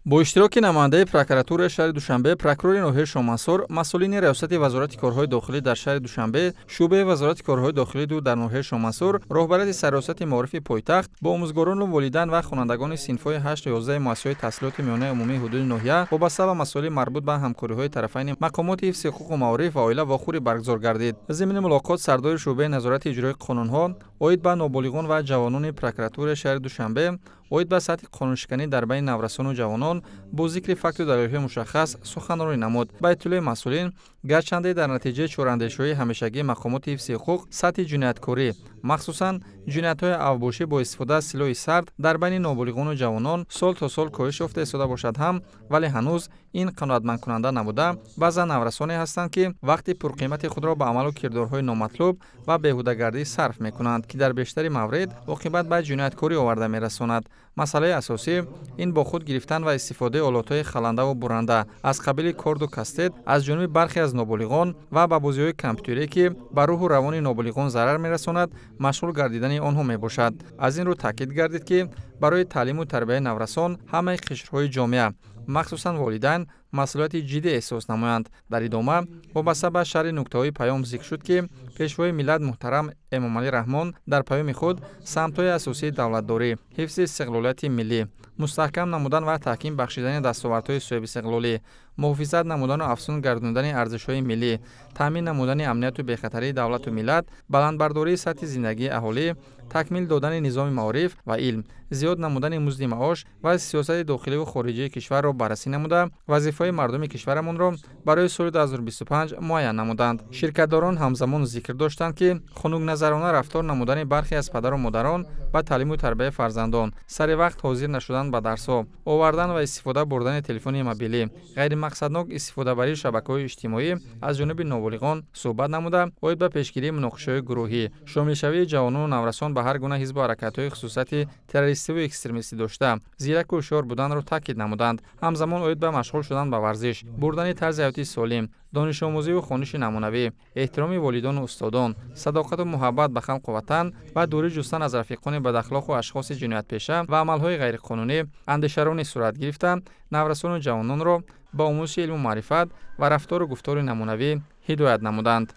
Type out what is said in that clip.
با اشتراک نماینده پروکراتور شهر دوشنبه، پروکورور ناحیه شامنصور، مسئولین ریاست وزارت کارهای داخلی در شهر دوشنبه، شعبه وزارت کارهای داخلی دو در ناحیه شامنصور، رهبری سرریاست معارف پایتخت با آموزگاران و والدین و خوانندگان صنف‌های 8 و 11 مؤسسه تحصیلات میانه عمومی حدود ناحیه وابسته به مسائل مربوط به همکاری‌های طرفین مقامات حفظ حقوق و معارف و عائله و خوری برگزار گردید. ضمن ملاقات سردار شعبه نظارت اجرای قانون‌ها اوید به نابالغان و جوانان پروکراتور شهر دوشنبه اوید به سطح قانونشکنی در بین نورسان و جوانان با ذکر فکت و دلایل مشخص سخنرانی نمود. با اطلاع مسئولین، گرچنده در نتیجه چوراندیش‌های همیشگی مقامات حفظ حقوق سطح جنایتکاری مخصوصاً جنایت‌های اوباشی با استفاده از سلاح سرد در بین نابالغان و جوانان سال تا سال کاهش یافته ایستاده باشد هم، ولی هنوز این قناعتمند کننده نبوده. بعضی نورسانی هستند که وقتی پرقیمت خود را به عمل و کردارهای نامطلوب و بیهوده‌گردی صرف می‌کنند که در بیشتر موارد عاقبت به جنایتکاری آورده می‌رساند. مسئله اساسی این با خود گرفتن و استفاده آلات‌های خلنده و برنده از قبیل کارد و کاستت از جانب برخی از نابالغان و به بازی‌های کامپیوتری که به روح و روان نابالغان ضرر می‌رساند مشغول گردیدن آنها میباشد. از این رو تاکید گردید که برای تعلیم و تربیت نورسان همه قشرهای جامعه مخصوصاً والدین مسئولیت جدی احساس نمایند. در ادامه وابسته به شرح نکته‌های پیام ذکر شد که پیشوای ملت محترم امام علی رحمان در پیام خود سمت‌های اساسی دولتداری، حفظ استقلالیت ملی، مستحکم نمودن و تحکیم بخشیدن دستاوردهای صاحب استقلالی، محافظت نمودن و افزون گرداندن ارزش‌های ملی، تامین نمودن امنیت و بخطری دولت و ملت، بلندبرداری سطح زندگی اهالی، تکمیل دادن نظام معارف و علم، زیاد نمودن مزد معاش و سیاست داخلی و خارجی کشور را بررسی نموده وظیفه مردم کشورمان را برای سال 2025 معین نمودند. شرکت‌داران همزمان ذکر داشتند که خنک نظرانه رفتار نمودن برخی از پدر و مادران با تعلیم و تربیت فرزندان، سر وقت حاضر نشدن به درس‌ها، آوردن و استفاده بردن تلفن موبیلی، غیر مقصدناک استفاده برای شبکه‌های اجتماعی از جانب نابالغان صحبت نموده، باید به پیشگیری مناقشه‌های گروهی، شامل شوی جوانان و نورسان به هر گونه حزب و حرکت‌های خصوصیت تروریستی و اکستریمیستی داشته، زیرک و هوشیار بودن را تاکید نمودند. همزمان باید به مشغول شدن به ورزش، بردن طرز حیاتی سالم، دانش آموزی و خوانش نمونوی، احترام والدین و استادان، صداقت و محبت به خلق و وطن و دوری جستن از رفیقان بد و اشخاص جنایت پیشه و عملهای غیرقانونی اندیشه‌رانی صورت گرفته نورسان و جوانان را با آموزش علم و معرفت و رفتار و گفتار نمونوی هدایت نمودند.